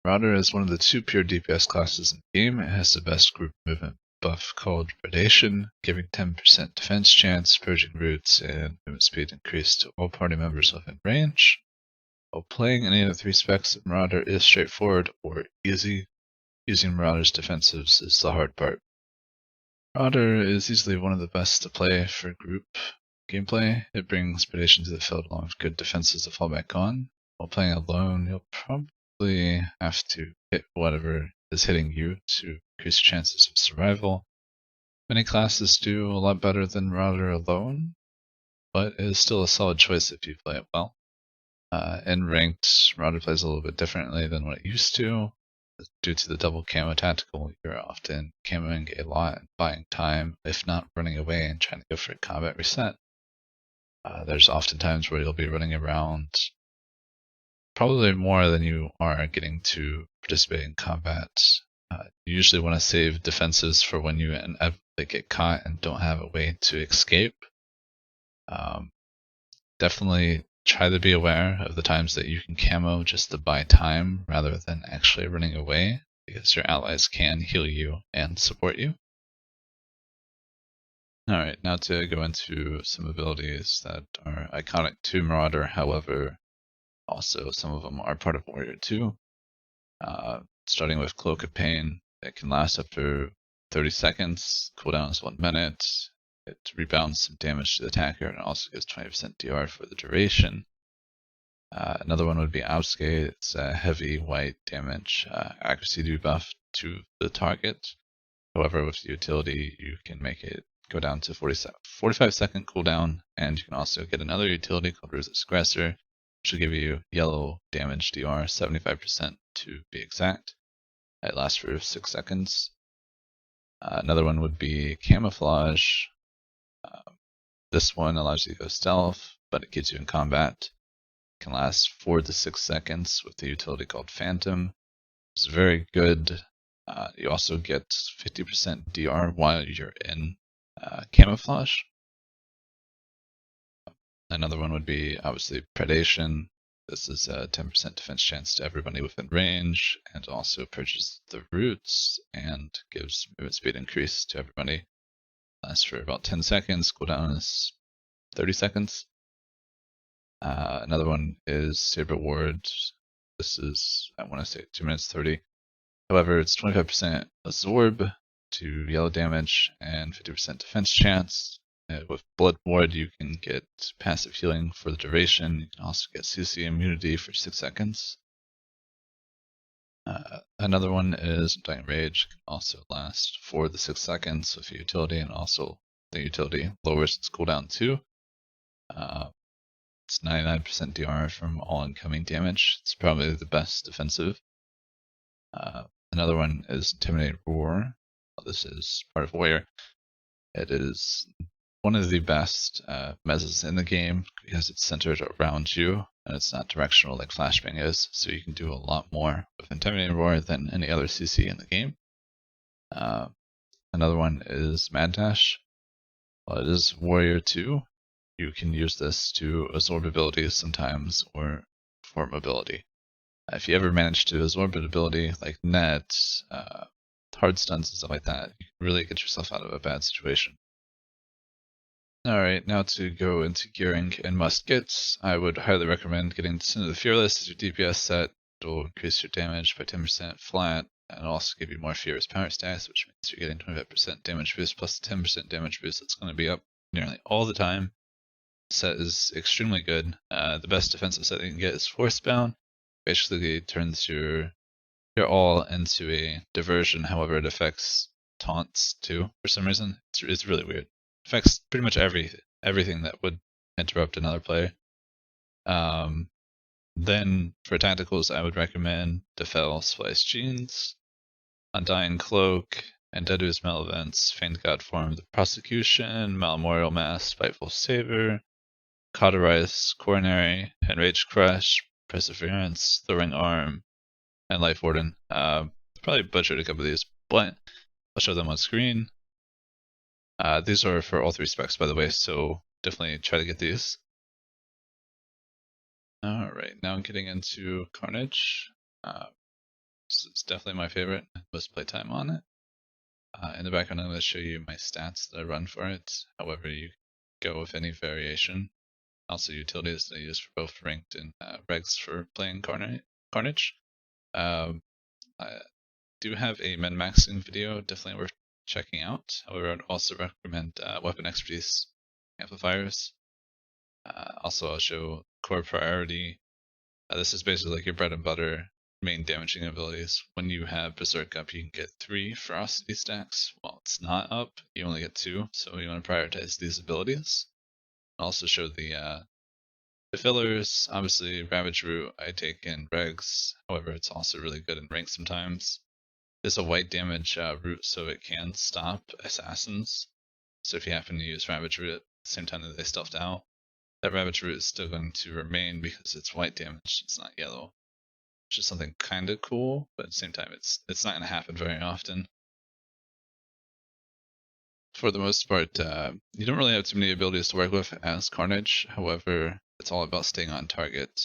Marauder is one of the 2 pure DPS classes in the game. It has the best group movement buff called Predation, giving 10% defense chance, purging roots, and movement speed increased to all party members within range. While playing any of the 3 specs of Marauder is straightforward or easy, using Marauder's defensives is the hard part. Marauder is easily one of the best to play for group gameplay. It brings Predation to the field along with good defenses to fall back on. While playing alone, you'll probably have to hit whatever is hitting you to increase your chances of survival. Many classes do a lot better than Marauder alone, but it is still a solid choice if you play it well. In ranked, Marauder plays a little bit differently than what it used to. Due to the double camo tactical, you're often camoing a lot and buying time, if not running away and trying to go for a combat reset. There's often times where you'll be running around probably more than you are getting to participate in combat. You usually want to save defenses for when you inevitably get caught and don't have a way to escape. Definitely try to be aware of the times that you can camo just to buy time rather than actually running away, because your allies can heal you and support you. Alright, now to go into some abilities that are iconic to Marauder, however, also some of them are part of Warrior 2. Starting with Cloak of Pain, it can last up to 30 seconds, cooldown is 1 minute. It rebounds some damage to the attacker and also gives 20% DR for the duration. Another one would be Obfuscate. It's a heavy white damage accuracy debuff to the target. However, with the utility, you can make it go down to 45 second cooldown, and you can also get another utility called Ruthless Aggressor, which will give you yellow damage DR, 75% to be exact. It lasts for 6 seconds. Another one would be Camouflage. This one allows you to go stealth, but it keeps you in combat. It can last 4 to 6 seconds with the utility called Phantom. It's very good. You also get 50% DR while you're in Camouflage. Another one would be obviously Predation. This is a 10% defense chance to everybody within range, and also purges the roots and gives movement speed increase to everybody. Lasts for about 10 seconds, cooldown is 30 seconds. Another one is Saber Ward. This is, I want to say 2 minutes 30. However, it's 25% absorb to yellow damage and 50% defense chance. With Blood Ward, you can get passive healing for the duration. You can also get CC immunity for 6 seconds. Another one is Undying Rage. Can also last 4 to 6 seconds with the utility, and also the utility lowers its cooldown too. It's 99% DR from all incoming damage. It's probably the best defensive. Another one is Intimidate Roar. This is part of Warrior. It is one of the best mezzas in the game because it's centered around you and it's not directional like Flashbang is, so you can do a lot more with Intimidate Roar than any other CC in the game. Another one is Mad Dash. Well, it is Warrior 2. You can use this to absorb abilities sometimes or for mobility. If you ever manage to absorb an ability like Net, hard stuns and stuff like that, you can really get yourself out of a bad situation. Alright, now to go into gearing and must-gets, I would highly recommend getting Sin of the Fearless as your DPS set. It will increase your damage by 10% flat, and also give you more Furious power stats, which means you're getting 25% damage boost plus 10% damage boost. That's going to be up nearly all the time. The set is extremely good. The best defensive set you can get is Forcebound. Basically turns your all into a diversion, however it affects taunts too for some reason. It's really weird. It affects pretty much everything that would interrupt another player. Then for tacticals, I would recommend Defel Splice Jeans, Undying Cloak, Endedu's Malavents, Feigned God Form, The Prosecution, Malmemorial Mask, Spiteful Saber, Cauterize, Coronary, Enraged Crush, Perseverance, Throwing Arm, and Life Warden. Probably butchered a couple of these, but I'll show them on screen. These are for all 3 specs, by the way, so definitely try to get these. Alright, now getting into Carnage. This is definitely my favorite. Most playtime on it. In the background, I'm going to show you my stats that I run for it. However, you go with any variation. Also, utilities that I use for both ranked and regs for playing Carnage. I do have a min-maxing video, definitely worth checking out. However, I'd also recommend weapon expertise amplifiers. Also, I'll show core priority. This is basically like your bread and butter main damaging abilities. When you have Berserk up, you can get 3 ferocity stacks. While it's not up, you only get 2, so you want to prioritize these abilities. I'll also show the fillers. Obviously, Ravage Root I take in regs, however it's also really good in rank sometimes. It's a white damage root, so it can stop assassins. So if you happen to use Ravage Root at the same time that they stealthed out, that Ravage Root is still going to remain because it's white damage, it's not yellow. Which is something kind of cool, but at the same time it's not going to happen very often. For the most part, you don't really have too many abilities to work with as Carnage, however, it's all about staying on target.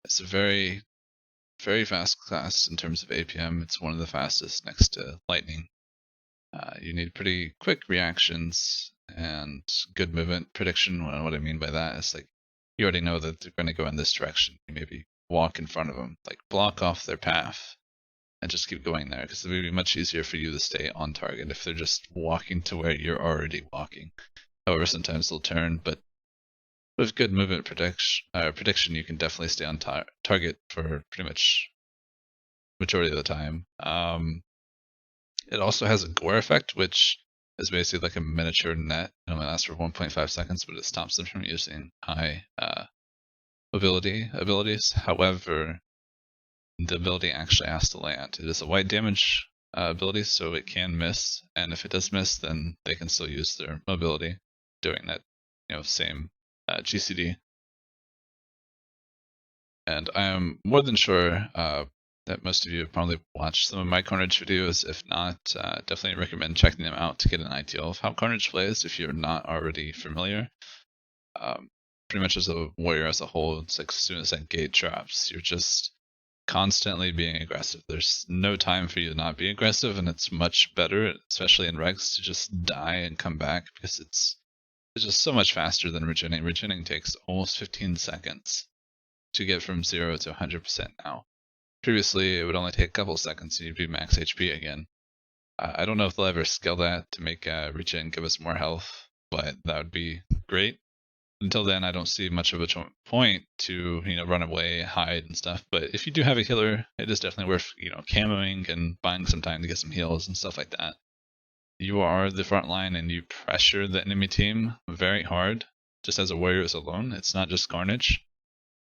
It's a very, very fast class in terms of APM. It's one of the fastest next to Lightning. You need pretty quick reactions and good movement prediction. What I mean by that is like you already know that they're going to go in this direction. You maybe walk in front of them, like block off their path and just keep going there, because it would be much easier for you to stay on target if they're just walking to where you're already walking. However, sometimes they'll turn, but with good movement prediction, you can definitely stay on target for pretty much majority of the time. It also has a gore effect, which is basically like a miniature net. It only lasts for 1.5 seconds, but it stops them from using high abilities. However, the ability actually has to land. It is a white damage ability, so it can miss, and if it does miss, then they can still use their mobility doing that, same GCD. And I am more than sure that most of you have probably watched some of my Carnage videos. If not, definitely recommend checking them out to get an idea of how Carnage plays if you're not already familiar. Pretty much as a warrior as a whole, it's like as soon as that gate drops, you're just constantly being aggressive. There's no time for you to not be aggressive, and it's much better, especially in regs, to just die and come back, because it's just so much faster than regening. Regening takes almost 15 seconds to get from 0 to 100% now. Previously, it would only take a couple seconds and you'd be max HP again. I don't know if they'll ever scale that to make regen give us more health, but that would be great. Until then, I don't see much of a point to run away, hide, and stuff. But if you do have a healer, it is definitely worth camoing and buying some time to get some heals and stuff like that. You are the front line and you pressure the enemy team very hard, just as a warrior is alone. It's not just Carnage.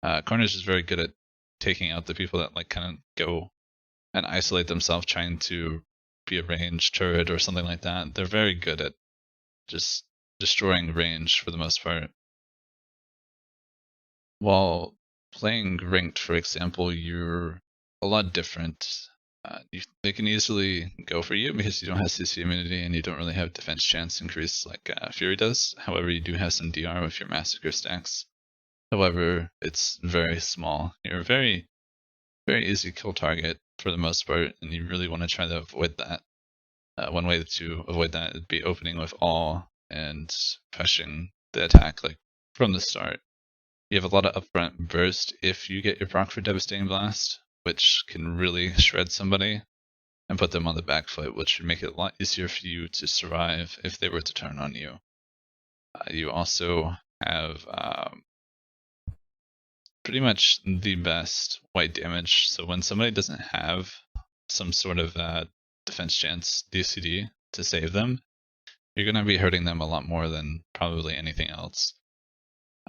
Carnage is very good at taking out the people that like kind of go and isolate themselves, trying to be a ranged turret or something like that. They're very good at just destroying range for the most part. While playing ranked, for example, you're a lot different. They can easily go for you because you don't have CC immunity and you don't really have defense chance increase like Fury does. However, you do have some DR with your massacre stacks. However, it's very small. You're a very, very easy kill target for the most part, and you really want to try to avoid that. One way to avoid that would be opening with awe and pushing the attack like from the start. You have a lot of upfront burst if you get your proc for Devastating Blast, which can really shred somebody and put them on the back foot, which would make it a lot easier for you to survive if they were to turn on you. You also have pretty much the best white damage, so when somebody doesn't have some sort of defense chance DCD to save them, you're going to be hurting them a lot more than probably anything else.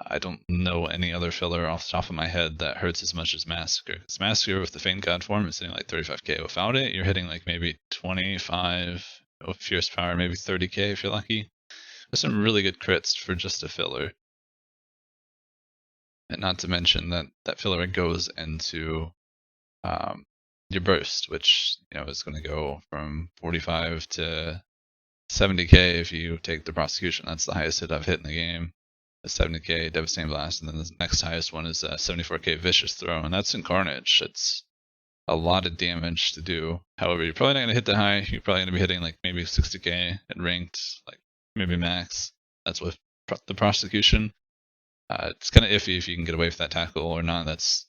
I don't know any other filler off the top of my head that hurts as much as Massacre. Because Massacre with the Feigned God form is hitting like 35k. Without it, you're hitting like maybe 25 with Fierce Power, maybe 30k if you're lucky. There's some really good crits for just a filler. And not to mention that filler goes into your burst, which is going to go from 45 to 70k if you take the prosecution. That's the highest hit I've hit in the game. A 70k Devastating Blast, and then the next highest one is a 74k Vicious Throw, and that's in Carnage. It's a lot of damage to do. However, you're probably not going to hit that high. You're probably going to be hitting like maybe 60k at ranked, like maybe max. That's with the prosecution. It's kind of iffy if you can get away with that tackle or not. That's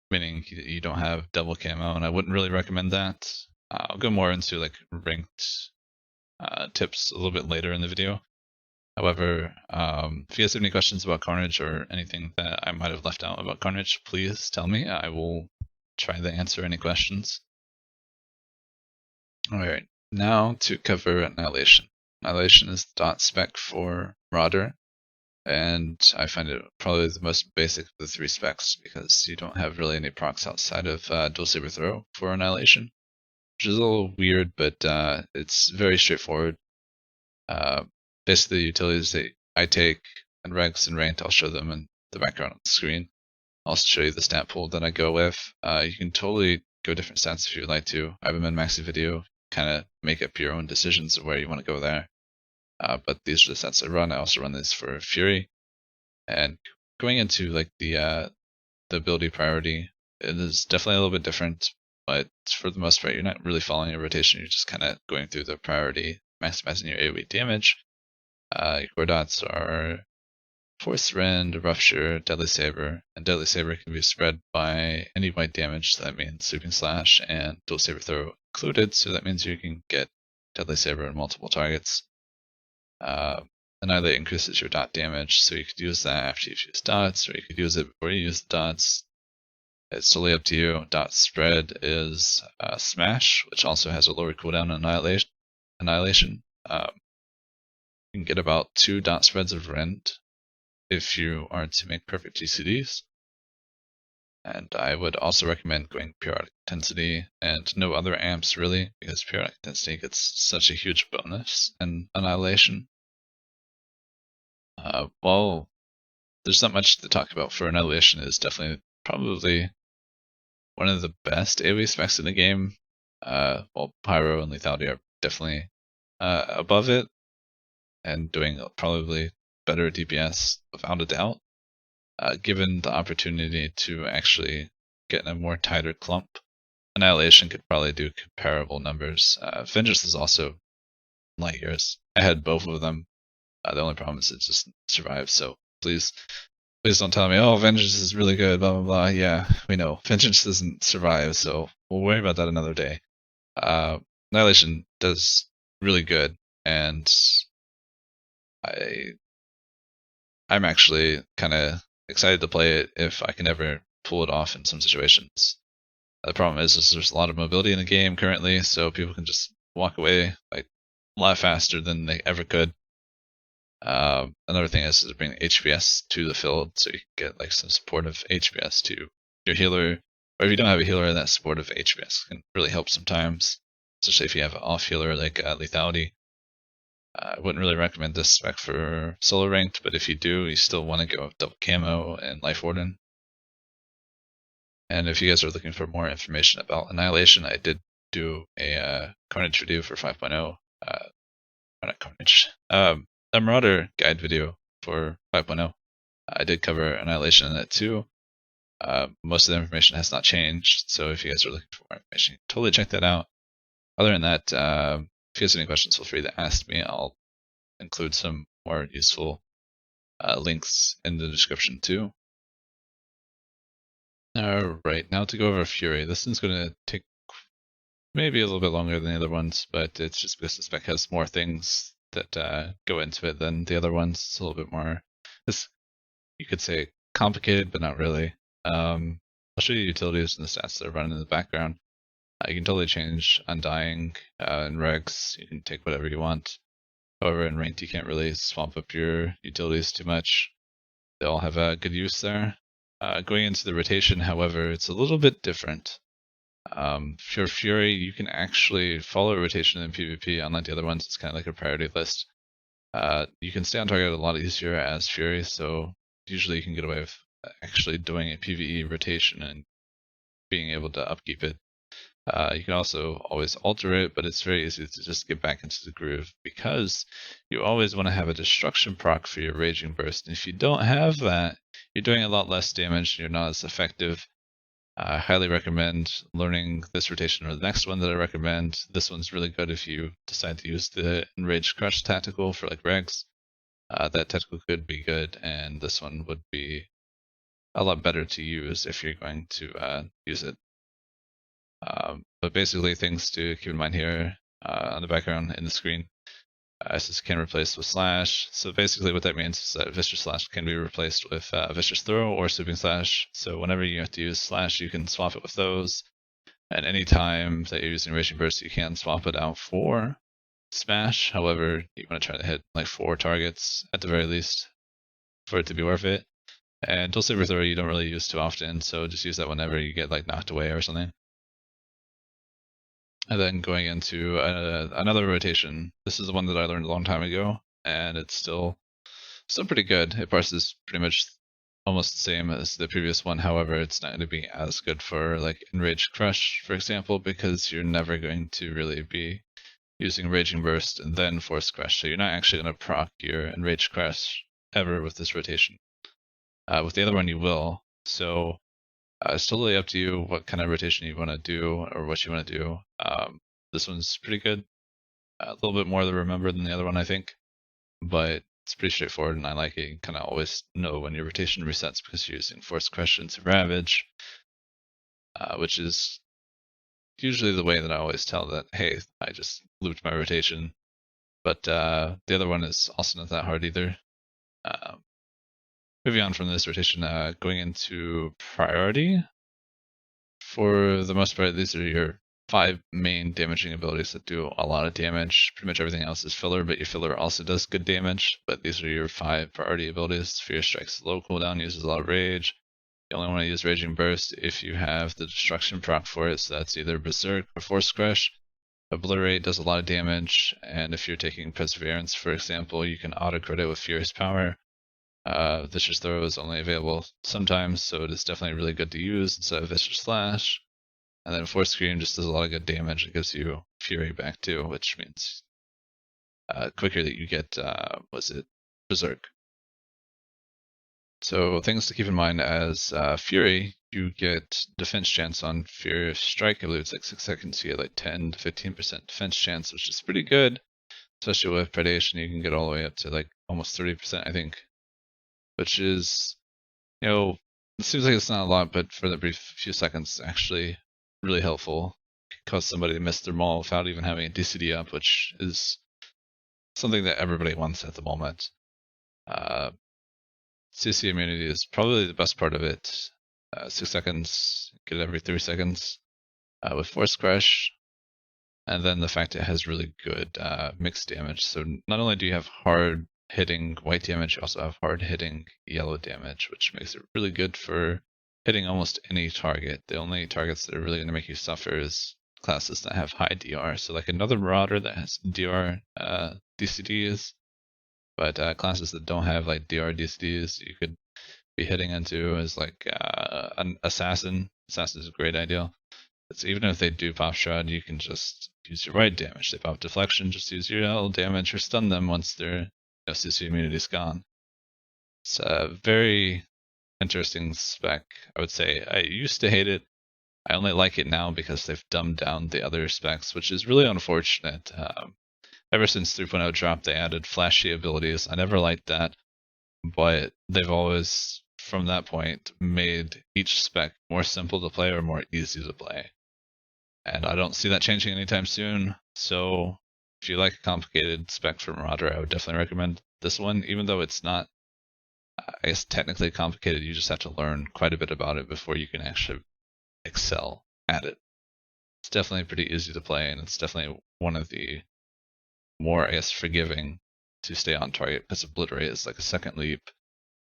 meaning you don't have double camo, and I wouldn't really recommend that. I'll go more into like ranked tips a little bit later in the video. However, if you guys have any questions about Carnage or anything that I might have left out about Carnage, please tell me. I will try to answer any questions. Alright, now to cover Annihilation. Annihilation is the dot spec for Marauder, and I find it probably the most basic of the three specs because you don't have really any procs outside of dual saber throw for Annihilation, which is a little weird, but it's very straightforward. Basically, the utilities that I take and regs and ranked, I'll show them in the background on the screen. I'll also show you the stat pool that I go with. You can totally go different stats if you would like to. I have a min-maxing video, kind of make up your own decisions of where you want to go there. But these are the stats I run. I also run this for Fury. And going into like the ability priority, it is definitely a little bit different, but for the most part, you're not really following a rotation. You're just kind of going through the priority, maximizing your AoE damage. Your core dots are Force Rend, Rupture, Deadly Saber, and Deadly Saber can be spread by any white damage, so that means Sweeping Slash and Dual Saber Throw included, so that means you can get Deadly Saber on multiple targets. Annihilate increases your dot damage, so you could use that after you've used dots, or you could use it before you use the dots. It's totally up to you. Dot Spread is Smash, which also has a lower cooldown on Annihilation. You can get about 2 dot spreads of Rend if you are to make perfect GCDs. And I would also recommend going Periodic Intensity and no other amps really, because Periodic Intensity gets such a huge bonus in Annihilation. Well, there's not much to talk about for Annihilation. Is definitely probably one of the best AoE specs in the game. While Pyro and Lethality are definitely above it and doing probably better DPS without a doubt. Given the opportunity to actually get in a more tighter clump, Annihilation could probably do comparable numbers. Vengeance is also light years. I had both of them. The only problem is it just survives, so please don't tell me, oh, Vengeance is really good, blah, blah, blah. Yeah, we know. Vengeance doesn't survive, so we'll worry about that another day. Annihilation does really good, and I'm actually kind of excited to play it if I can ever pull it off in some situations. The problem is there's a lot of mobility in the game currently, so people can just walk away like a lot faster than they ever could. Another thing is to bring HPS to the field, so you can get like some supportive HPS to your healer, or if you don't have a healer, that supportive HPS can really help sometimes, especially if you have an off healer like Lethality. I wouldn't really recommend this spec for solo ranked, but if you do, you still want to go with double camo and Life Warden. And if you guys are looking for more information about Annihilation, I did do a Carnage video for 5.0. Not Carnage. A Marauder guide video for 5.0. I did cover Annihilation in that too. Most of the information has not changed, so if you guys are looking for more information, totally check that out. Other than that, if you guys have any questions, feel free to ask me. I'll include some more useful links in the description too. Alright, now to go over Fury. This one's going to take maybe a little bit longer than the other ones, but it's just because the spec has more things that go into it than the other ones. It's a little bit more, you could say, complicated, but not really. I'll show you utilities and the stats that are running in the background. You can totally change Undying in regs. You can take whatever you want. However, in ranked, you can't really swamp up your utilities too much. They all have a good use there. Going into the rotation, however, it's a little bit different. For Fury, you can actually follow rotation in PvP, unlike the other ones. It's kind of like a priority list. You can stay on target a lot easier as Fury, so usually you can get away with actually doing a PvE rotation and being able to upkeep it. You can also always alter it, but it's very easy to just get back into the groove because you always want to have a destruction proc for your Raging Burst. And if you don't have that, you're doing a lot less damage, you're not as effective. I highly recommend learning this rotation or the next one that I recommend. This one's really good if you decide to use the Enraged Crush tactical for like regs. That tactical could be good, and this one would be a lot better to use if you're going to use it. But basically, things to keep in mind here on the background in the screen. This can replace with slash. So basically what that means is that vicious slash can be replaced with vicious throw or sweeping slash. So whenever you have to use slash, you can swap it with those. And any time that you're using raging burst, you can swap it out for smash. However, you want to try to hit like 4 targets at the very least for it to be worth it. And dual saber throw you don't really use too often, so just use that whenever you get like knocked away or something. And then going into another rotation. This is the one that I learned a long time ago, and it's still pretty good. It parses pretty much almost the same as the previous one. However, it's not going to be as good for like Enraged Crush, for example, because you're never going to really be using Raging Burst and then Force Crush. So you're not actually going to proc your Enraged Crush ever with this rotation. With the other one, you will. So it's totally up to you what kind of rotation you want to do or what you want to do. This one's pretty good. A little bit more to remember than the other one, I think. But it's pretty straightforward, and I like it. You kind of always know when your rotation resets because you're using Force Crush into Ravage, which is usually the way that I always tell that, hey, I just looped my rotation. But the other one is also not that hard either. Moving on from this rotation, going into priority. For the most part, these are your 5 main damaging abilities that do a lot of damage. Pretty much everything else is filler, but your filler also does good damage. But these are your 5 priority abilities. Fear Strike's low cooldown, uses a lot of rage. You only want to use Raging Burst if you have the destruction proc for it, so that's either Berserk or Force Crush. Obliterate does a lot of damage, and if you're taking Perseverance, for example, you can auto-crit it with Furious Power. Vicious Throw is only available sometimes, so it is definitely really good to use instead of Vicious Slash. And then Force Scream just does a lot of good damage. It gives you Fury back too, which means quicker that you get, Berserk. So things to keep in mind as Fury, you get defense chance on Furious Strike. I believe it's like 6 seconds. You get like 10 to 15% defense chance, which is pretty good. Especially with Predation, you can get all the way up to like almost 30%, I think. Which is, it seems like it's not a lot, but for the brief few seconds, actually really helpful. Cause somebody to miss their maul without even having a DCD up, which is something that everybody wants at the moment. CC immunity is probably the best part of it. 6 seconds, get it every 3 seconds with Force Crush. And then the fact it has really good mixed damage. So not only do you have hard hitting white damage, you also have hard hitting yellow damage, which makes it really good for hitting almost any target. The only targets that are really going to make you suffer is classes that have high DR. So like another Marauder that has DR DCDs, but classes that don't have like DR DCDs, you could be hitting into is like an Assassin. Assassin is a great idea. So even if they do pop shroud, you can just use your right damage. They pop deflection, just use your L damage or stun them once their CC immunity is gone. It's a very interesting spec, I would say. I used to hate it. I only like it now because they've dumbed down the other specs, which is really unfortunate. Ever since 3.0 dropped, they added flashy abilities. I never liked that, but they've always, from that point, made each spec more simple to play or more easy to play. And I don't see that changing anytime soon. So if you like a complicated spec for Marauder, I would definitely recommend this one, even though it's not, I guess, technically complicated. You just have to learn quite a bit about it before you can actually excel at it. It's definitely pretty easy to play, and it's definitely one of the more, I guess, forgiving to stay on target, because Obliterate is like a second leap.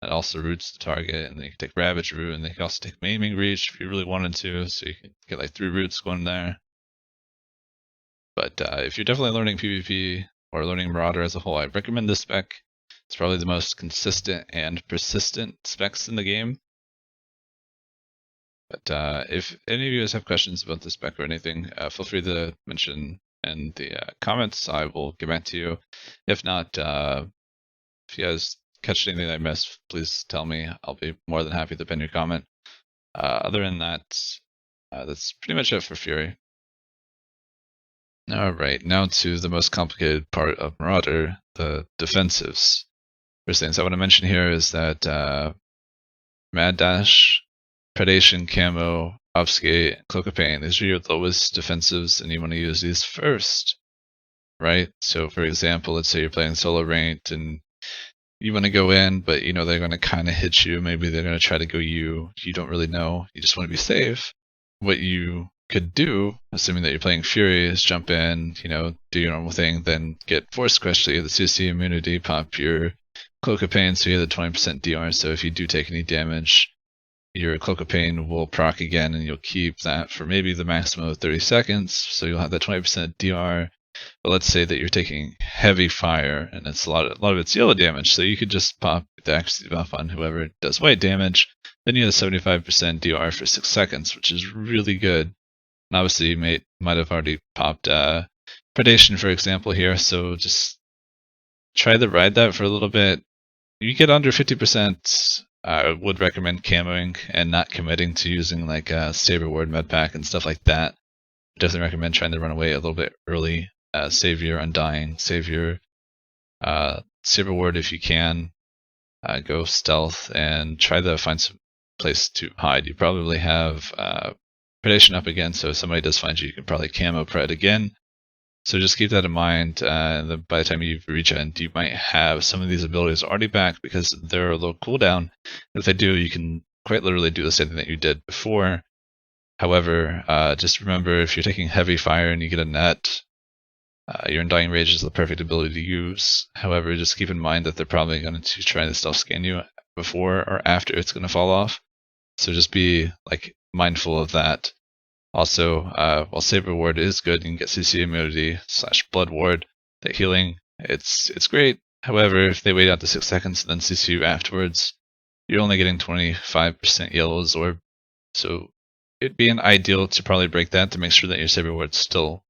It also roots the target, and then you can take Ravage root, and then you can also take Maiming Reach if you really wanted to, so you can get like 3 roots going there. But if you're definitely learning PvP or learning Marauder as a whole, I recommend this spec. It's probably the most consistent and persistent specs in the game. But if any of you guys have questions about this spec or anything, feel free to mention in the comments. I will get back to you. If not, if you guys catch anything that I missed, please tell me. I'll be more than happy to pin your comment. Other than that, that's pretty much it for Fury. Alright, now to the most complicated part of Marauder, the defensives. First things I want to mention here is that Mad Dash, Predation, Camo, Obfuscate, Cloak of Pain, these are your lowest defensives and you want to use these first, right? So for example, let's say you're playing solo ranked and you want to go in, but you know they're going to kind of hit you, maybe they're going to try to go you don't really know, you just want to be safe. What you could do, assuming that you're playing Fury, is jump in, you know, do your normal thing, then get Force Crush, so you have the CC immunity, pop your Cloak of Pain, so you have the 20% DR, so if you do take any damage, your Cloak of Pain will proc again, and you'll keep that for maybe the maximum of 30 seconds, so you'll have that 20% DR. But let's say that you're taking heavy fire, and it's a lot of it's yellow damage, so you could just pop the accuracy buff on whoever does white damage, then you have 75% DR for 6 seconds, which is really good. And obviously you might have already popped Predation, for example, here, so just try to ride that for a little bit. You get under 50%, I would recommend camoing and not committing to using like Saber Ward, Medpack, and stuff like that. Definitely recommend trying to run away a little bit early. Save your Undying, save your Saber Ward if you can. Go stealth and try to find some place to hide. You probably have Predation up again, so if somebody does find you, you can probably camo pred again. So just keep that in mind. Then by the time you regen, you might have some of these abilities already back because they're a low cooldown. If they do, you can quite literally do the same thing that you did before. However, just remember if you're taking heavy fire and you get a net, your Undying Rage is the perfect ability to use. However, just keep in mind that they're probably going to try to stealth scan you before or after it's going to fall off. So just be like mindful of that. Also, while Saber Ward is good, you can get CC immunity / Blood Ward. That healing, it's great. However, if they wait out to 6 seconds and then CC you afterwards, you're only getting 25% yellows, or so it'd be an ideal to probably break that to make sure that your Saber Ward's still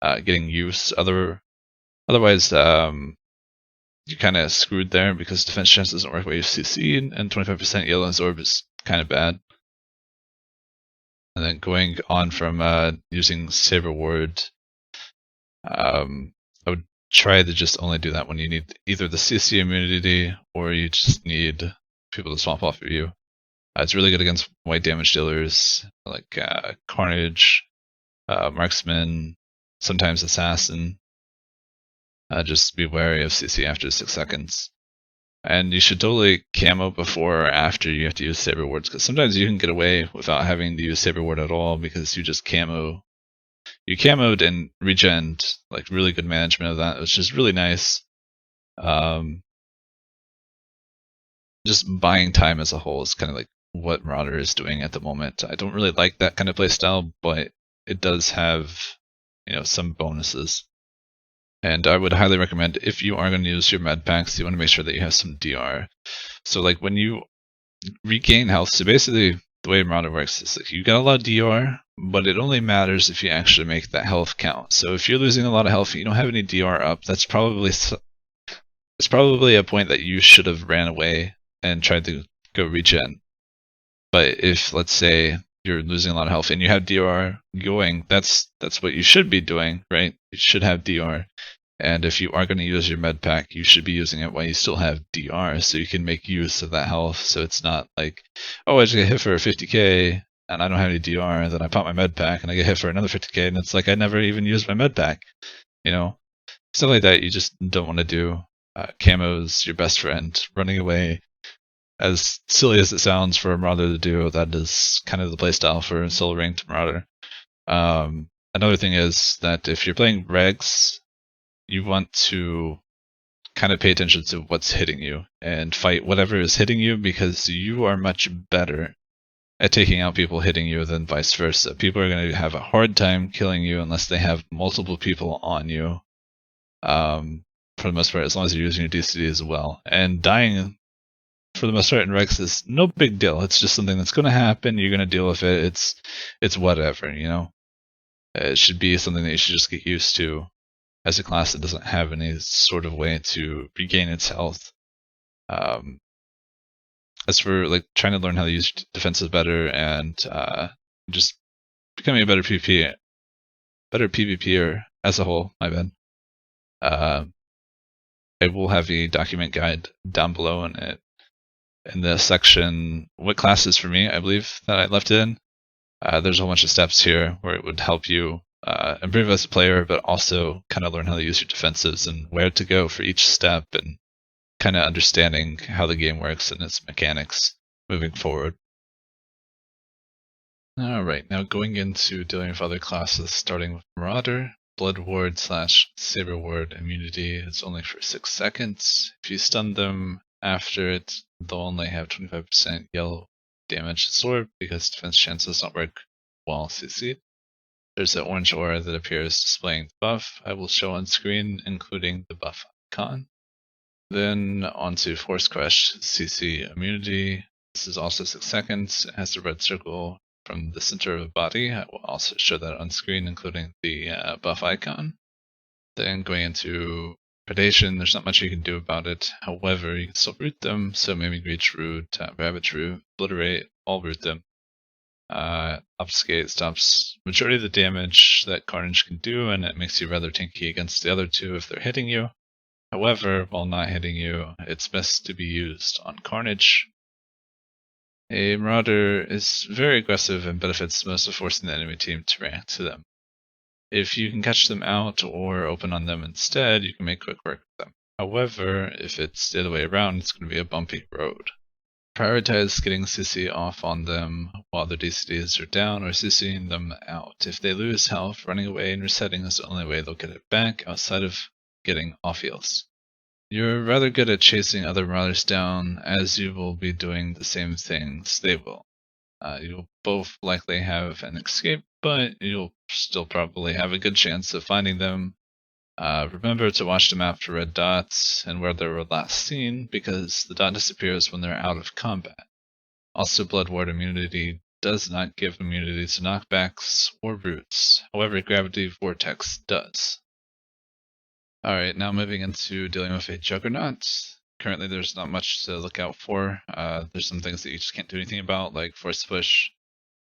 getting use. Otherwise, you're kind of screwed there because defense chance doesn't work while you CC, and 25% yellow and Zorb is kind of bad. And then going on from using Saber Ward, I would try to just only do that when you need either the CC immunity or you just need people to swamp off of you. It's really good against white damage dealers like Carnage, Marksman, sometimes Assassin. Just be wary of CC after 6 seconds. And you should totally camo before or after you have to use Saber Wards, because sometimes you can get away without having to use Saber Ward at all because you just camo. You camoed and regened, like really good management of that, which is really nice. Just buying time as a whole is kind of like what Marauder is doing at the moment. I don't really like that kind of playstyle, but it does have, you know, some bonuses. And I would highly recommend, if you are going to use your med packs, you want to make sure that you have some DR. So like when you regain health, so basically the way Marauder works is like you got a lot of DR, but it only matters if you actually make that health count. So if you're losing a lot of health, you don't have any DR up, that's probably a point that you should have ran away and tried to go regen. But if, let's say, you're losing a lot of health and you have DR going, that's what you should be doing, right? You should have DR. And if you are going to use your med pack, you should be using it while you still have DR, so you can make use of that health. So it's not like, oh, I just get hit for 50k and I don't have any DR, and then I pop my med pack and I get hit for another 50k, and it's like I never even used my med pack. You know, stuff like that you just don't want to do. Camo's your best friend. Running away, as silly as it sounds for a Marauder to do, that is kind of the playstyle for solo ranked Marauder. Another thing is that if you're playing regs, you want to kind of pay attention to what's hitting you and fight whatever is hitting you, because you are much better at taking out people hitting you than vice versa. People are going to have a hard time killing you unless they have multiple people on you, for the most part, as long as you're using your DCD as well. And dying, for the most part, in regs is no big deal. It's just something that's going to happen. You're going to deal with it. It's whatever, you know. It should be something that you should just get used to. As a class that doesn't have any sort of way to regain its health. as for like trying to learn how to use defenses better and just becoming a better PvPer as a whole, my bad. I will have a document guide down below in the section what classes for me, I believe, that I left in. There's a whole bunch of steps here where it would help you improve as a player, but also kind of learn how to use your defenses and where to go for each step, and kind of understanding how the game works and its mechanics moving forward. Alright, now going into dealing with other classes, starting with Marauder. Blood Ward / Saber Ward immunity is only for 6 seconds. If you stun them after it, they'll only have 25% yellow damage absorbed because defense chances don't work while CC'd. There's an orange aura that appears displaying the buff I will show on screen, including the buff icon. Then onto Force Crush CC immunity. This is also 6 seconds. It has a red circle from the center of the body. I will also show that on screen, including the buff icon. Then going into predation, there's not much you can do about it. However, you can still root them, so maybe Reach Root, Ravage Root, Obliterate, all root them. Obfuscate stops majority of the damage that Carnage can do, and it makes you rather tanky against the other two if they're hitting you. However, while not hitting you, it's best to be used on Carnage. A Marauder is very aggressive and benefits most of forcing the enemy team to react to them. If you can catch them out or open on them instead, you can make quick work of them. However, if it's the other way around, it's going to be a bumpy road. Prioritize getting CC off on them while their DCDs are down, or CCing them out. If they lose health, running away and resetting is the only way they'll get it back outside of getting off heals. You're rather good at chasing other Marauders down, as you will be doing the same things they will. You'll both likely have an escape, but you'll still probably have a good chance of finding them. Remember to watch the map for red dots and where they were last seen, because the dot disappears when they're out of combat. Also, Blood Ward immunity does not give immunity to knockbacks or roots. However, Gravity Vortex does. Alright, now moving into dealing with a Juggernaut. Currently there's not much to look out for. There's some things that you just can't do anything about, like Force Push.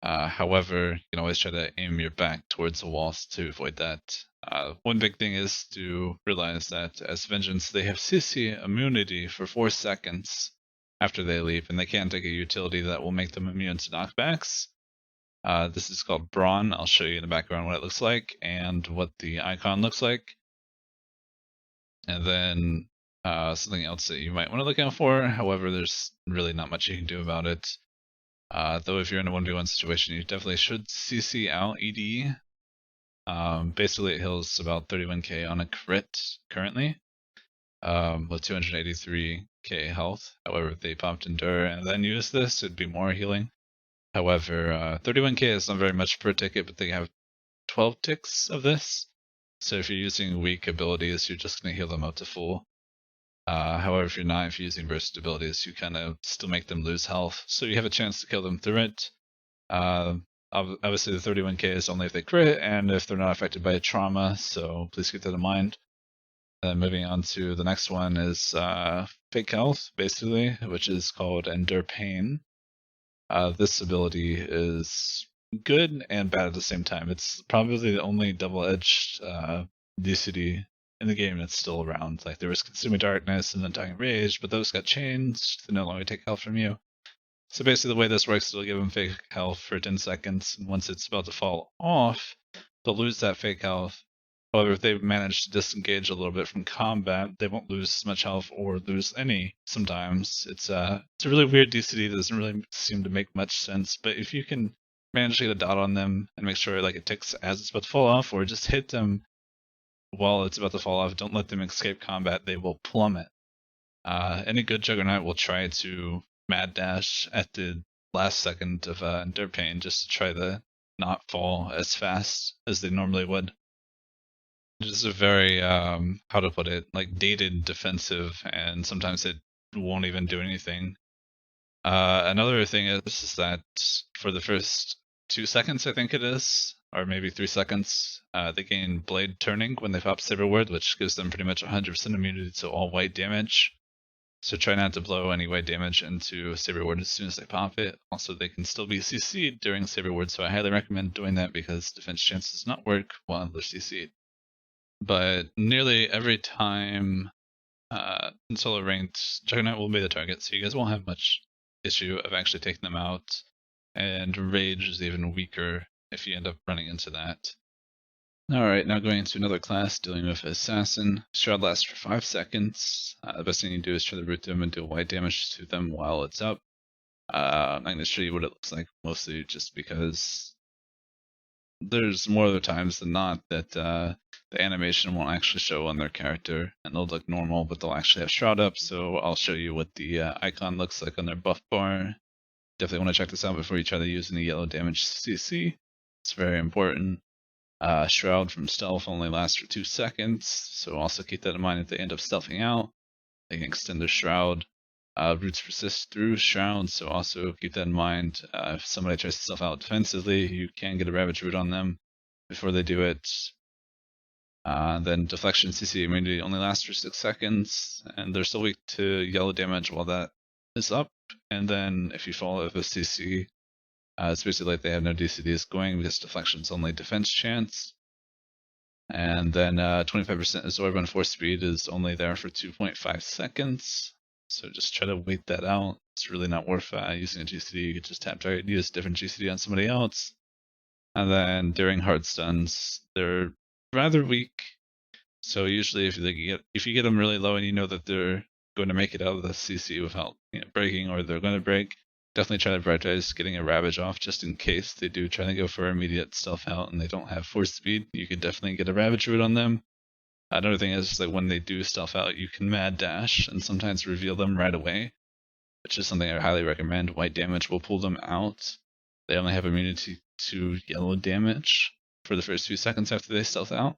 However, you can always try to aim your back towards the walls to avoid that. One big thing is to realize that as Vengeance, they have CC immunity for 4 seconds after they leave, and they can take a utility that will make them immune to knockbacks. This is called Brawn. I'll show you in the background what it looks like and what the icon looks like. And then something else that you might want to look out for. However, there's really not much you can do about it. Though if you're in a 1v1 situation, you definitely should CC out ED. Basically, it heals about 31k on a crit currently, with 283k health. However, if they popped Endure and then use this, it'd be more healing. However, 31k is not very much per ticket, but they have 12 ticks of this. So if you're using weak abilities, you're just going to heal them up to full. However, if you're not, if you're using burst abilities, you kind of still make them lose health. So you have a chance to kill them through it. Obviously, the 31k is only if they crit and if they're not affected by a trauma, so please keep that in mind. And moving on to the next one is Fake Health, basically, which is called Endure Pain. This ability is good and bad at the same time. It's probably the only double-edged DCD in the game that's still around. Like, there was Consuming Darkness and then Undying Rage, but those got changed to no longer take health from you. So basically the way this works is they'll give them fake health for 10 seconds, and once it's about to fall off, they'll lose that fake health. However, if they manage to disengage a little bit from combat, they won't lose as much health or lose any sometimes. It's a really weird DCD that doesn't really seem to make much sense, but if you can manage to get a dot on them and make sure like it ticks as it's about to fall off, or just hit them while it's about to fall off, don't let them escape combat, they will plummet. Any good Juggernaut will try to mad dash at the last second of Endure Pain just to try to not fall as fast as they normally would. Just a very, how to put it, like dated defensive, and sometimes it won't even do anything. Another thing is that for the first 2 seconds, I think it is, or maybe 3 seconds, they gain Blade Turning when they pop Saber Ward, which gives them pretty much 100% immunity to all white damage. So try not to blow any white damage into Saber Ward as soon as they pop it. Also, they can still be CC'd during Saber Ward, so I highly recommend doing that because defense chance does not work while they're CC'd. But nearly every time in solo ranked, Juggernaut will be the target, so you guys won't have much issue of actually taking them out. And Rage is even weaker if you end up running into that. Alright, now going into another class, dealing with Assassin. Shroud lasts for 5 seconds. The best thing you do is try to root them and deal white damage to them while it's up. I'm not going to show you what it looks like, mostly just because there's more of the times than not that the animation won't actually show on their character, and they'll look normal, but they'll actually have Shroud up, so I'll show you what the icon looks like on their buff bar. Definitely want to check this out before you try to use any yellow damage CC. It's very important. Shroud from stealth only lasts for 2 seconds, so also keep that in mind if they end up stealthing out. They can extend their Shroud. Roots persist through Shroud, so also keep that in mind. If somebody tries to stealth out defensively, you can get a Ravage Root on them before they do it. Then Deflection CC immunity only lasts for 6 seconds, and they're still weak to yellow damage while that is up. And then if you follow with a CC, it's basically like they have no DCDs going because Deflection's only defense chance. And then 25% absorb on force speed is only there for 2.5 seconds. So just try to wait that out. It's really not worth using a GCD. You could just tap target, use a different GCD on somebody else. And then during hard stuns, they're rather weak. So usually if you get them really low and you know that they're going to make it out of the CC without breaking, or they're going to break, definitely try to prioritize getting a Ravage off just in case they do try to go for immediate stealth out and they don't have force speed. You could definitely get a Ravage Root on them. Another thing is like when they do stealth out, you can mad dash and sometimes reveal them right away, which is something I highly recommend. White damage will pull them out. They only have immunity to yellow damage for the first few seconds after they stealth out.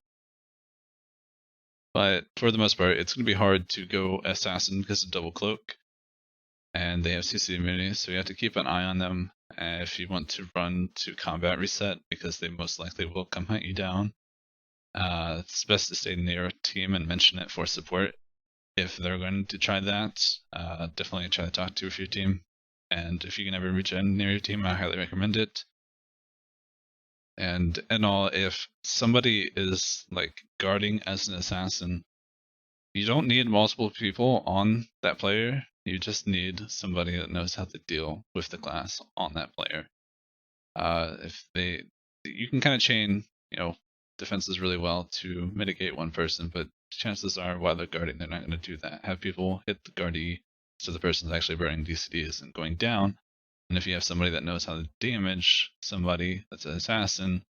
But for the most part, it's going to be hard to go Assassin because of double cloak. And they have CC immunity, so you have to keep an eye on them if you want to run to combat reset, because they most likely will come hunt you down. It's best to stay near a team and mention it for support if they're going to try that. Definitely try to talk to your team, and if you can ever regen near your team, I highly recommend it. And in all, if somebody is like guarding as an assassin, you don't need multiple people on that player. You just need somebody that knows how to deal with the class on that player. You can kind of chain, defenses really well to mitigate one person, but chances are while they're guarding, they're not going to do that. Have people hit the guardie so the person's actually burning DCDs and going down. And if you have somebody that knows how to damage somebody that's an assassin,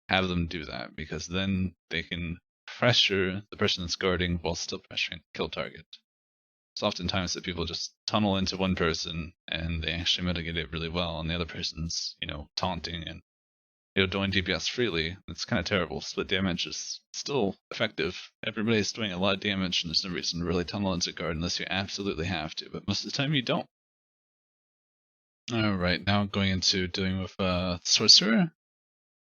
have them do that, because then they can pressure the person that's guarding while still pressuring the kill target. It's oftentimes that people just tunnel into one person and they actually mitigate it really well, and the other person's, taunting and doing DPS freely. It's kind of terrible. Split damage is still effective. Everybody's doing a lot of damage, and there's no reason to really tunnel into guard unless you absolutely have to, but most of the time you don't. Alright, now going into dealing with sorcerer.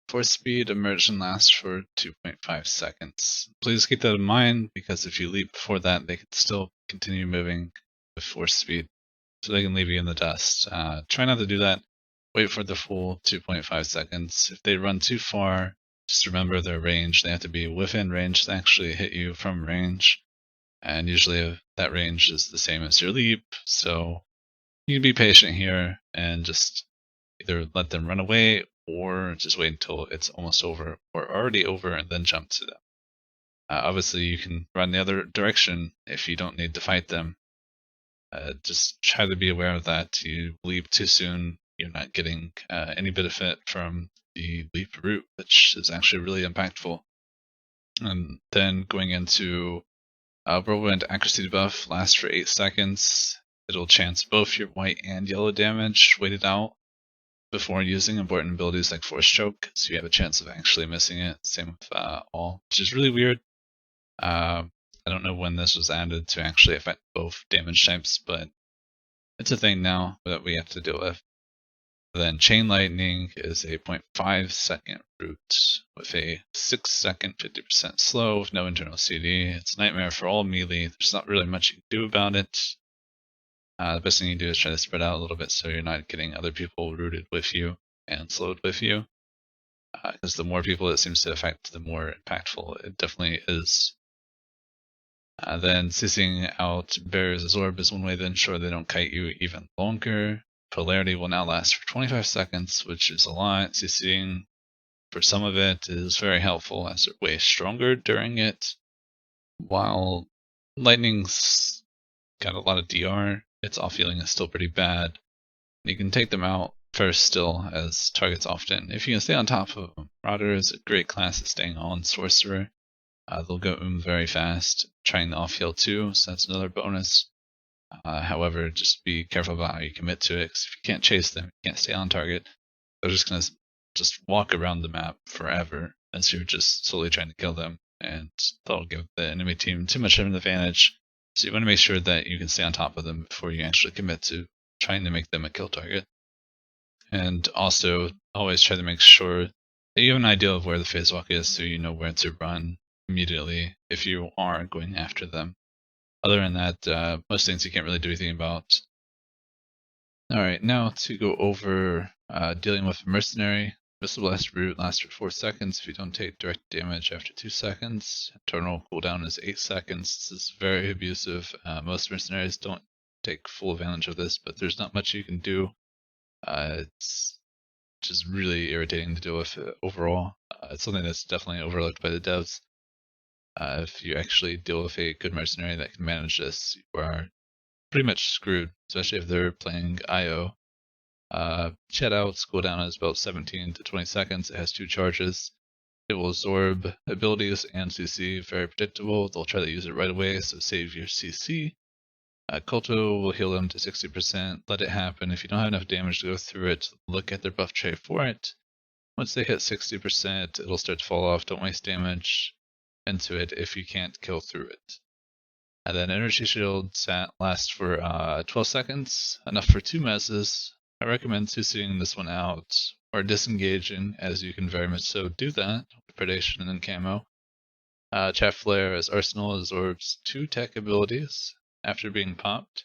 Force speed, immersion lasts for 2.5 seconds. Please keep that in mind, because if you leap before that, they can still continue moving with force speed, so they can leave you in the dust. Try not to do that. Wait for the full 2.5 seconds. If they run too far, just remember their range. They have to be within range to actually hit you from range, and usually that range is the same as your leap, so you can be patient here and just either let them run away or just wait until it's almost over or already over and then jump to them. Obviously, you can run the other direction if you don't need to fight them. Just try to be aware of that. You leap too soon, you're not getting any benefit from the leap route, which is actually really impactful. And then going into Whirlwind accuracy debuff lasts for 8 seconds. It'll chance both your white and yellow damage weighted out before using important abilities like Force Choke, so you have a chance of actually missing it. Same with all, which is really weird. I don't know when this was added to actually affect both damage types, but it's a thing now that we have to deal with. Then Chain Lightning is a 0.5 second route with a 6 second 50% slow with no internal CD. It's a nightmare for all melee. There's not really much you can do about it. The best thing you do is try to spread out a little bit so you're not getting other people rooted with you and slowed with you. Because the more people it seems to affect, the more impactful it definitely is. Then CCing out Bear's Orb is one way to ensure they don't kite you even longer. Polarity will now last for 25 seconds, which is a lot. CCing for some of it is very helpful as they're way stronger during it. While Lightning's got a lot of DR, its off healing is still pretty bad. You can take them out first still as targets often. If you can stay on top of them, Marauder is a great class at staying on sorcerer. They'll go very fast, trying the off heal too, so that's another bonus. However, just be careful about how you commit to it, because if you can't chase them, you can't stay on target, they're just going to just walk around the map forever as you're just slowly trying to kill them, and that'll give the enemy team too much of an advantage. So you want to make sure that you can stay on top of them before you actually commit to trying to make them a kill target. And also, always try to make sure that you have an idea of where the phase walk is so you know where to run immediately if you are going after them. Other than that, most things you can't really do anything about. Alright, now to go over dealing with mercenary. Missile Blast Root lasts for 4 seconds if you don't take direct damage after 2 seconds. Terminal cooldown is 8 seconds. This is very abusive. Most mercenaries don't take full advantage of this, but there's not much you can do. It's just really irritating to deal with overall. It's something that's definitely overlooked by the devs. If you actually deal with a good mercenary that can manage this, you are pretty much screwed, especially if they're playing IO. Chat Out's cooldown is about 17 to 20 seconds. It has 2 charges. It will absorb abilities and CC, very predictable. They'll try to use it right away, so save your CC. Kulto will heal them to 60%. Let it happen. If you don't have enough damage to go through it, look at their buff tray for it. Once they hit 60%, it'll start to fall off. Don't waste damage into it if you can't kill through it. And then Energy Shield lasts for 12 seconds, enough for 2 messes. I recommend CCing this one out, or disengaging, as you can very much so do that with Predation and Camo. Chaff Flare as Arsenal absorbs 2 tech abilities after being popped.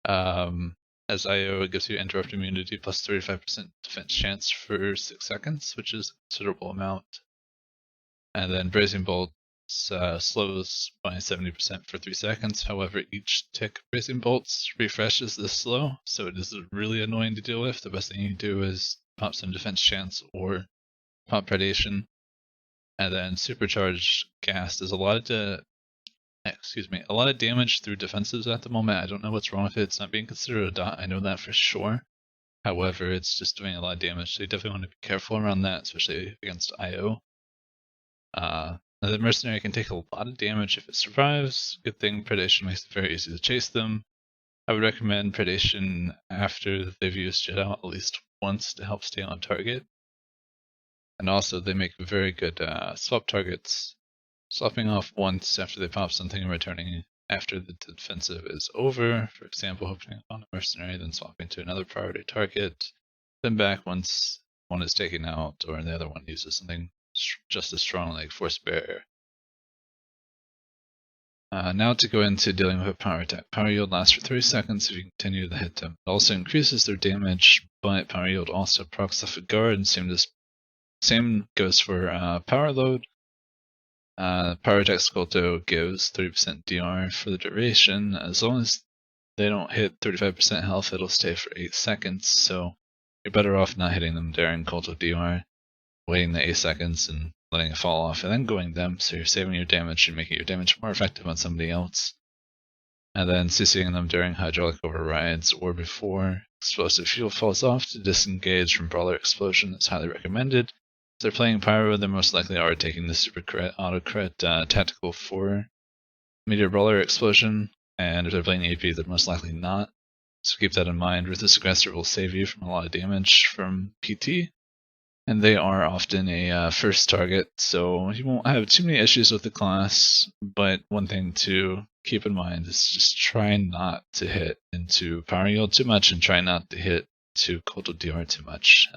As IO, it gives you Interrupt Immunity plus 35% defense chance for 6 seconds, which is a considerable amount. And then Bracing Bolt slows by 70% for 3 seconds. However, each tick Bracing Bolts refreshes this slow, so it is really annoying to deal with. The best thing you can do is pop some defense chance or pop Predation. And then Supercharged Gas does a lot of damage through defensives at the moment. I don't know what's wrong with it. It's not being considered a dot, I know that for sure. However, it's just doing a lot of damage, so you definitely want to be careful around that, especially against IO. The mercenary can take a lot of damage if it survives. Good thing Predation makes it very easy to chase them. I would recommend Predation after they've used Jet Out at least once to help stay on target. And also they make very good swap targets. Swapping off once after they pop something and returning after the defensive is over. For example, opening on a mercenary, then swapping to another priority target. Then back once one is taken out or the other one uses something just as strong like Force Barrier. Now to go into dealing with a Powertech. Power Yield lasts for 30 seconds if you continue to hit them. It also increases their damage, but Power Yield also procs off a guard, and same goes for Power Load. Powertech Sculpto gives 30% DR for the duration. As long as they don't hit 35% health, it'll stay for 8 seconds, so you're better off not hitting them during Culto DR, waiting the 8 seconds and letting it fall off, and then going them, so you're saving your damage and making your damage more effective on somebody else. And then CCing them during hydraulic overrides or before explosive fuel falls off to disengage from Brawler Explosion is highly recommended. If they're playing Pyro, they most likely are taking the Super Crit, Auto Crit, Tactical for Meteor Brawler Explosion, and if they're playing AP, they're most likely not. So keep that in mind. Ruthless Aggressor will save you from a lot of damage from PT, and they are often a first target, so you won't have too many issues with the class, but one thing to keep in mind is just try not to hit into Power Yield too much and try not to hit to Culto DR too much.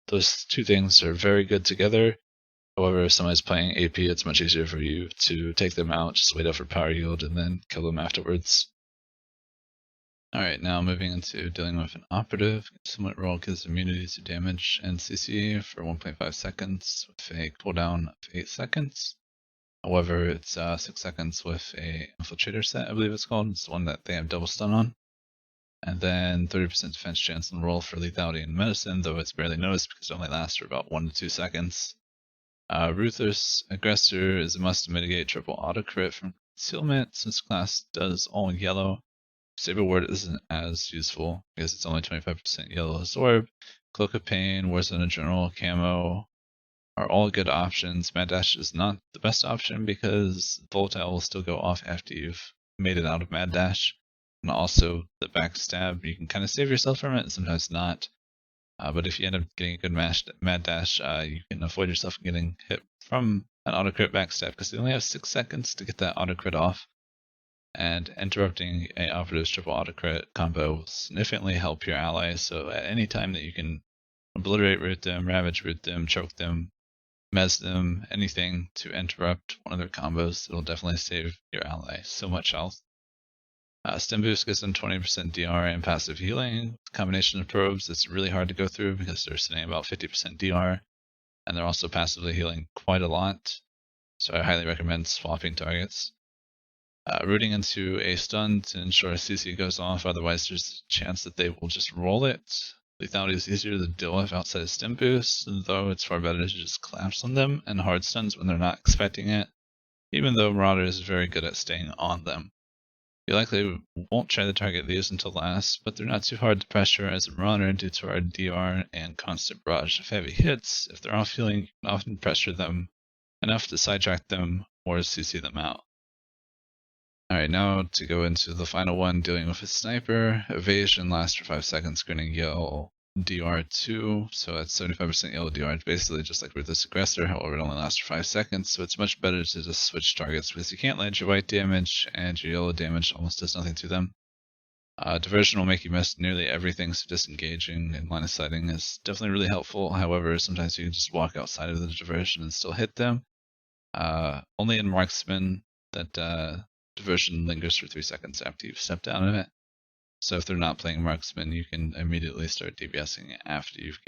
Those two things are very good together. However, if somebody's playing AP, it's much easier for you to take them out, just wait out for Power Yield and then kill them afterwards. Alright, now moving into dealing with an operative. Somewhat roll gives immunity to damage and CC for 1.5 seconds with a cooldown of 8 seconds. However, it's 6 seconds with a infiltrator set, I believe it's called. It's the one that they have double stun on. And then 30% defense chance on roll for lethality and medicine, though it's barely noticed because it only lasts for about 1 to 2 seconds. Ruthless Aggressor is a must to mitigate triple auto crit from concealment. Since class does all yellow, Saber Ward isn't as useful because it's only 25% yellow absorb. Cloak of Pain, Warzone and General Camo are all good options. Mad Dash is not the best option because Volatile will still go off after you've made it out of Mad Dash. And also the backstab, you can kind of save yourself from it and sometimes not. But if you end up getting a good Mad Dash, you can avoid yourself from getting hit from an auto crit backstab because they only have 6 seconds to get that auto crit off. And interrupting a operative's triple auto crit combo will significantly help your allies. So at any time that you can obliterate root them, ravage root them, choke them, mez them, anything to interrupt one of their combos, it'll definitely save your ally so much health. Stim boost gives them 20% DR and passive healing. Combination of probes, it's really hard to go through because they're sitting about 50% DR, and they're also passively healing quite a lot. So I highly recommend swapping targets. Rooting into a stun to ensure CC goes off, otherwise there's a chance that they will just roll it. Lethality is easier to deal with outside of stim boosts, though it's far better to just collapse on them and hard stuns when they're not expecting it, even though Marauder is very good at staying on them. You likely won't try to target these until last, but they're not too hard to pressure as a Marauder due to our DR and constant barrage of heavy hits. If they're off healing, you can often pressure them enough to sidetrack them or CC them out. Alright, now to go into the final one, dealing with a sniper. Evasion lasts for 5 seconds, grinning yellow DR2, so at 75% yellow DR, it's basically just like Ruthless Aggressor, however it only lasts for 5 seconds, so it's much better to just switch targets because you can't land your white damage, and your yellow damage almost does nothing to them. Diversion will make you miss nearly everything, so disengaging and line of sighting is definitely really helpful, however sometimes you can just walk outside of the diversion and still hit them. Only in Marksman that diversion lingers for 3 seconds after you've stepped out of it. So if they're not playing marksman, you can immediately start DPSing it after you've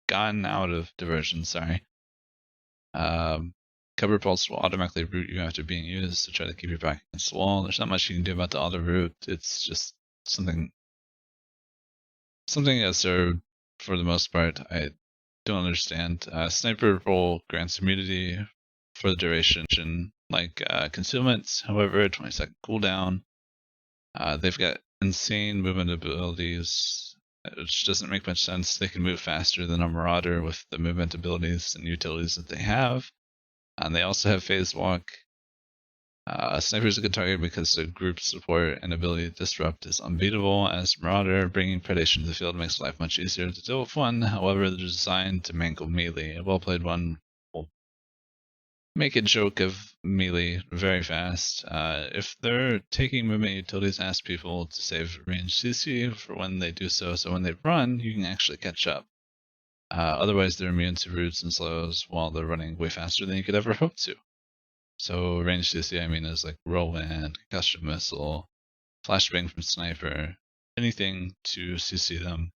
gotten out of diversion, sorry. Cover pulse will automatically root you after being used to try to keep your back against the wall. There's not much you can do about the auto root. It's just something that's for the most part, I don't understand. Sniper roll grants immunity for the duration, like concealment, however, 20-second cooldown. They've got insane movement abilities, which doesn't make much sense. They can move faster than a Marauder with the movement abilities and utilities that they have. And they also have phase walk. Sniper is a good target because the group support and ability to disrupt is unbeatable. As Marauder, bringing predation to the field makes life much easier to deal with one. However, they're designed to mangle melee. A well-played one will make a joke of melee very fast. If they're taking movement utilities, ask people to save range CC for when they do so when they run, you can actually catch up. Otherwise, they're immune to roots and slows while they're running way faster than you could ever hope to. So range CC, I mean, is like whirlwind, concussion missile, flashbang from sniper, anything to CC them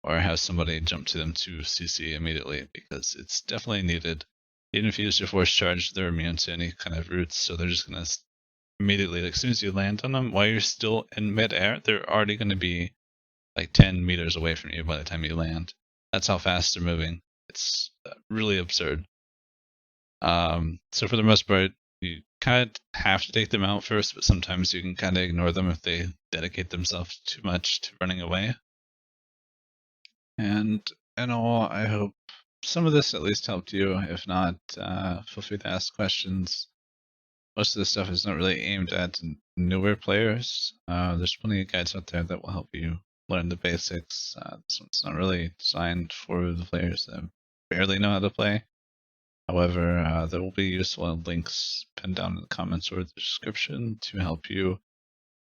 or have somebody jump to them to CC immediately because it's definitely needed. Even if you use your force charge, they're immune to any kind of roots, so they're just going to immediately, like, as soon as you land on them, while you're still in midair, they're already going to be like 10 meters away from you by the time you land. That's how fast they're moving. It's really absurd. So for the most part, you kind of have to take them out first, but sometimes you can kind of ignore them if they dedicate themselves too much to running away. And in all, I hope some of this at least helped you. If not, feel free to ask questions. Most of this stuff is not really aimed at newer players. There's plenty of guides out there that will help you learn the basics. This one's not really designed for the players that barely know how to play. However, there will be useful links pinned down in the comments or the description to help you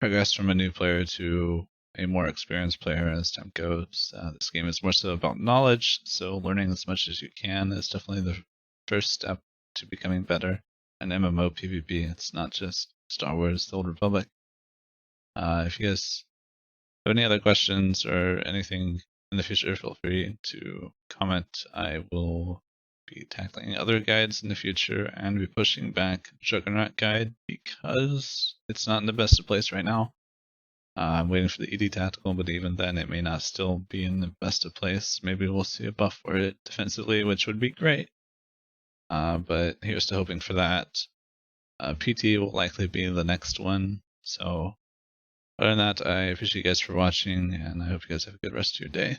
progress from a new player to a more experienced player as time goes. This game is more so about knowledge, so learning as much as you can is definitely the first step to becoming better. An MMO PvP, it's not just Star Wars: The Old Republic. If you guys have any other questions or anything in the future, feel free to comment. I will be tackling other guides in the future and be pushing back Juggernaut guide because it's not in the best of place right now. I'm waiting for the ED tactical, but even then it may not still be in the best of place. Maybe we'll see a buff for it defensively, which would be great. But here's to hoping for that. PT will likely be the next one. So other than that, I appreciate you guys for watching, and I hope you guys have a good rest of your day.